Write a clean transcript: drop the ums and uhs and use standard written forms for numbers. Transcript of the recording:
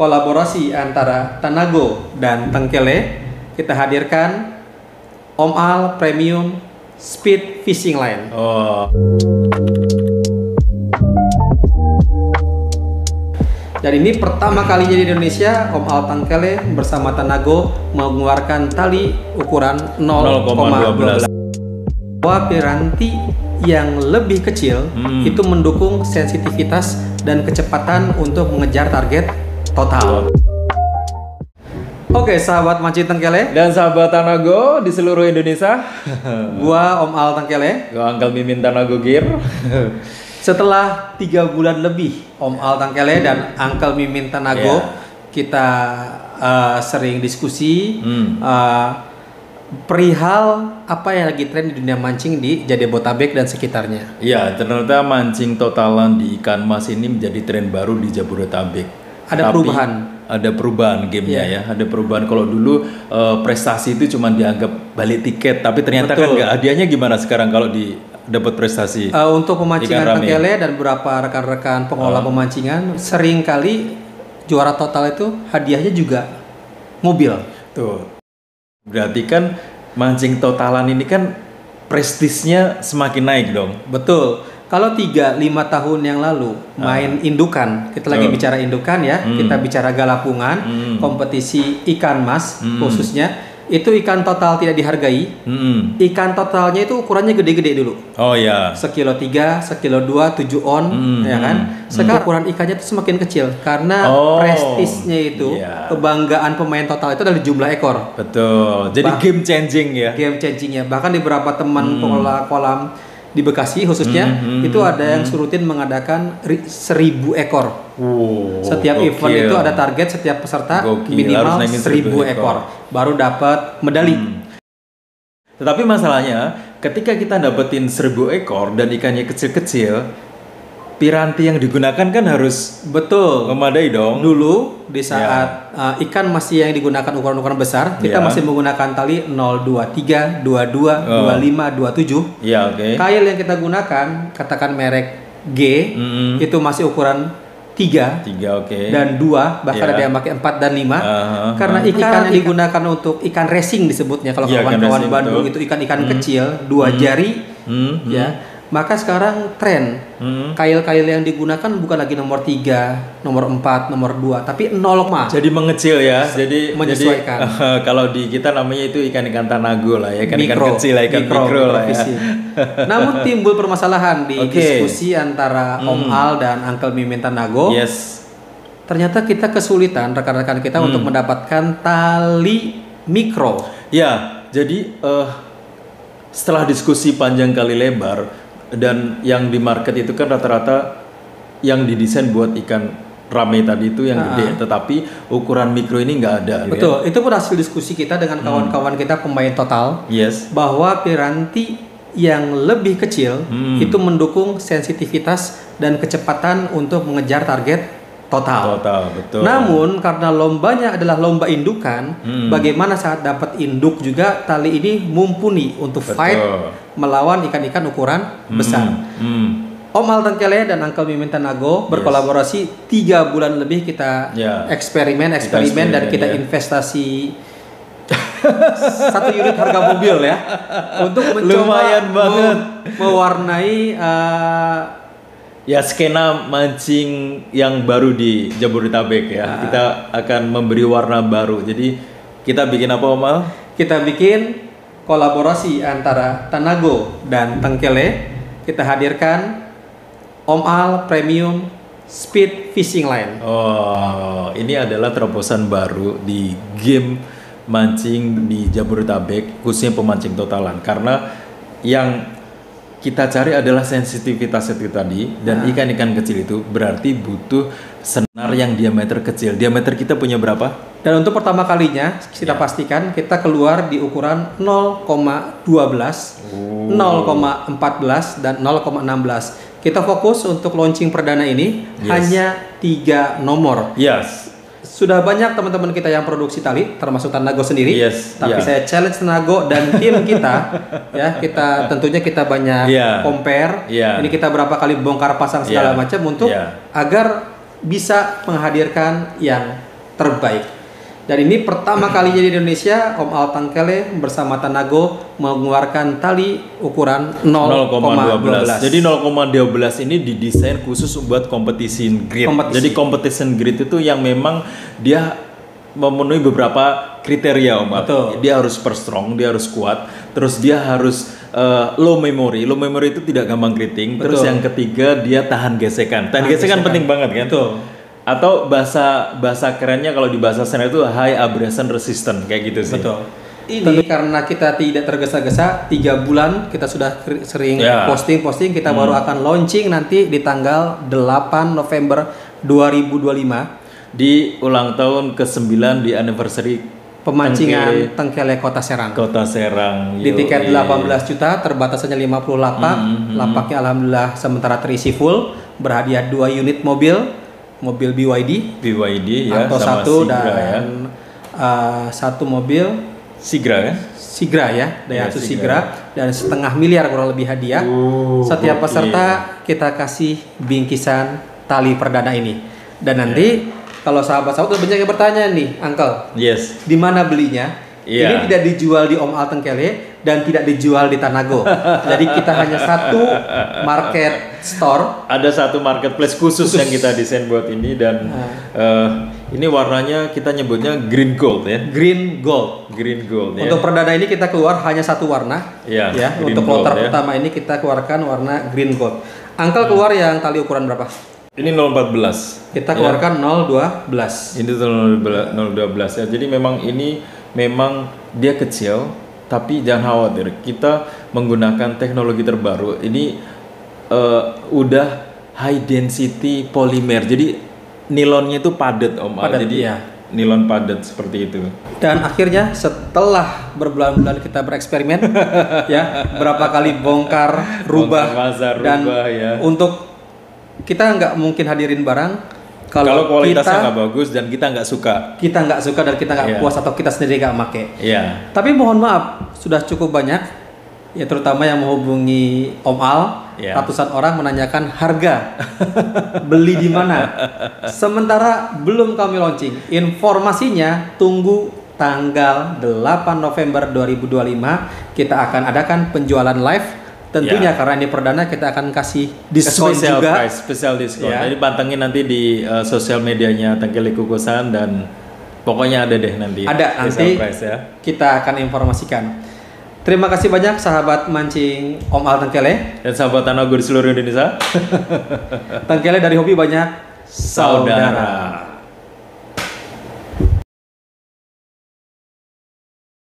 kolaborasi antara Tanago dan Tengkele, kita hadirkan Om Al Premium Speed Fishing Line. Dan ini pertama kalinya di Indonesia Om Al Tengkele bersama Tanago mengeluarkan tali ukuran 0,12. Bahwa piranti yang lebih kecil itu mendukung sensitivitas dan kecepatan untuk mengejar target total. Oke, sahabat mancing Tengkele dan sahabat Tanago di seluruh Indonesia. Gua Om Al Tengkele, gua Uncle Mimin Tanago Gear. Setelah 3 bulan lebih Om Al Tengkele dan Uncle Mimin Tanago, kita sering diskusi perihal apa yang lagi tren di dunia mancing di Jabodetabek dan sekitarnya. Ya, ternyata mancing totalan di ikan mas ini menjadi tren baru di Jabodetabek. Ada perubahan gamenya ya, ada perubahan. Kalau dulu prestasi itu cuma dianggap balik tiket, tapi ternyata kan nggak. Hadiahnya gimana sekarang kalau dapat prestasi? Untuk pemancingan Tengkele dan beberapa rekan-rekan pengelola pemancingan, sering kali juara total itu hadiahnya juga mobil. Tuh, berarti kan mancing totalan ini kan prestisnya semakin naik dong. Betul. Kalau 3-5 tahun yang lalu main indukan, kita lagi bicara indukan ya, kita bicara galapungan, kompetisi ikan mas khususnya, itu ikan total tidak dihargai. Ikan totalnya itu ukurannya gede-gede dulu. Oh ya. Sekilo 3, sekilo 2, 7 on, ya kan? Sekarang ukuran ikannya itu semakin kecil karena prestisnya itu, kebanggaan pemain total itu adalah jumlah ekor. Betul. Jadi game changing ya. Game changingnya. Bahkan di beberapa teman pengelola kolam di Bekasi khususnya itu ada yang surutin mengadakan 1.000 ekor. Setiap event itu ada target setiap peserta minimal 1.000 ekor baru dapat medali. Tetapi masalahnya ketika kita dapetin 1.000 ekor dan ikannya kecil-kecil, piranti yang digunakan kan harus memadai dong. Dulu di saat ikan masih yang digunakan ukuran-ukuran besar, kita masih menggunakan tali 023, 22, 25, 27. Kail yang kita gunakan, katakan merek G, itu masih ukuran 3 dan 2, bahkan ada yang pakai 4 dan 5. Karena ikan yang digunakan untuk ikan racing disebutnya, kalau kawan-kawan Bandung itu ikan-ikan kecil 2 jari, ya. Maka sekarang tren kail-kail yang digunakan bukan lagi nomor 3, nomor 4, nomor 2, tapi 0, jadi mengecil ya. Jadi menyesuaikan. Kalau di kita namanya itu ikan-ikan Tanago lah ya, ikan-ikan kecil lah, ikan mikro lah ya. Namun timbul permasalahan di diskusi antara Om Al dan Uncle Mimin Tanago. Ternyata kita kesulitan rekan-rekan kita untuk mendapatkan tali mikro. Ya, jadi setelah diskusi panjang kali lebar, dan yang di market itu kan rata-rata yang didesain buat ikan rame tadi itu yang gede, tetapi ukuran mikro ini nggak ada. Betul, itu pun hasil diskusi kita dengan kawan-kawan kita pemain total, bahwa piranti yang lebih kecil itu mendukung sensitivitas dan kecepatan untuk mengejar target total. Betul. Namun karena lombanya adalah lomba indukan, bagaimana saat dapat induk juga tali ini mumpuni untuk fight melawan ikan-ikan ukuran besar. Om Al Tengkele dan Uncle Mimin Tanago berkolaborasi 3 bulan lebih kita eksperimen dan kita investasi 1 unit harga mobil ya untuk mencoba mewarnai skena mancing yang baru di Jabodetabek ya. Kita akan memberi warna baru. Jadi kita bikin apa, Om Al? Kita bikin kolaborasi antara Tanago dan Tengkele. Kita hadirkan Om Al Premium Speed Fishing Line. Ini adalah terobosan baru di game mancing di Jabodetabek, khususnya pemancing totalan. Karena yang kita cari adalah sensitivitas itu tadi, dan ikan-ikan kecil itu berarti butuh senar yang diameter kecil. Diameter kita punya berapa? Dan untuk pertama kalinya kita pastikan kita keluar di ukuran 0,12, 0,14 dan 0,16. Kita fokus untuk launching perdana ini hanya 3 nomor. Sudah banyak teman-teman kita yang produksi tali, termasuk Tanago sendiri. Tapi saya challenge Tanago dan tim kita, ya kita tentunya kita banyak compare. Ini kita berapa kali bongkar pasang segala macam untuk agar bisa menghadirkan yang terbaik. Dan ini pertama kalinya di Indonesia Om Al Tengkele bersama Tanago mengeluarkan tali ukuran 0,12. Jadi 0,12 ini didesain khusus buat competition grade. Jadi competition grade itu yang memang dia memenuhi beberapa kriteria Om. Dia harus super strong, dia harus kuat, terus dia harus low memory. Low memory itu tidak gampang keriting. Terus yang ketiga dia tahan gesekan. Tahan gesekan penting banget kan? Betul. Atau bahasa kerennya kalau di bahasa sana itu high abrasion resistant kayak gitu sih. Betul. Ini karena kita tidak tergesa-gesa, 3 bulan kita sudah sering posting, kita baru akan launching nanti di tanggal 8 November 2025 di ulang tahun ke-9 di anniversary pemancingan Tengkele Kota Serang. Kota Serang. Di tiket 18 juta, terbatasnya 50 lapak. Lapaknya alhamdulillah sementara terisi full, berhadiah 2 unit mobil BYD ya, atau sama satu Sigra, dan satu mobil Sigra kan? Sigra ya, Daihatsu Sigra dan 500 miliar kurang lebih hadiah. Setiap peserta kita kasih bingkisan tali perdana ini. Dan nanti kalau sahabat-sahabat banyak yang bertanya nih, Uncle. Yes. Di mana belinya? Ini tidak dijual di Om Al Tengkele dan tidak dijual di Tanago. Jadi kita hanya satu market store. Ada satu marketplace khusus yang kita desain buat ini dan ini warnanya kita nyebutnya green gold ya. Green gold. Untuk perdana ini kita keluar hanya satu warna. Ya. Untuk kloter pertama ini kita keluarkan warna green gold. Uncle keluar yang tali ukuran berapa? Ini 014. Kita keluarkan 012. Ini 012 ya. Jadi memang dia kecil, tapi jangan khawatir. Kita menggunakan teknologi terbaru. Ini udah high density polymer. Jadi nilonnya itu padat Om. Jadi nilon padat seperti itu. Dan akhirnya setelah berbulan-bulan kita bereksperimen, berapa kali bongkar, rubah, untuk kita nggak mungkin hadirin barang. Kalau kualitasnya nggak bagus dan kita nggak suka dan kita nggak puas atau kita sendiri nggak make. Tapi mohon maaf sudah cukup banyak, ya terutama yang menghubungi Om Al, ratusan orang menanyakan harga beli di mana. Sementara belum kami launching. Informasinya tunggu tanggal 8 November 2025 kita akan adakan penjualan live. Tentunya karena ini perdana kita akan kasih diskon juga. Special diskon. Jadi pantengin nanti di sosial medianya Tengkele Kukusan dan pokoknya ada deh nanti. Ada nanti kita akan informasikan. Terima kasih banyak sahabat mancing Om Al Tengkele dan sahabat Tanago di seluruh Indonesia. Tengkele dari hobi banyak saudara.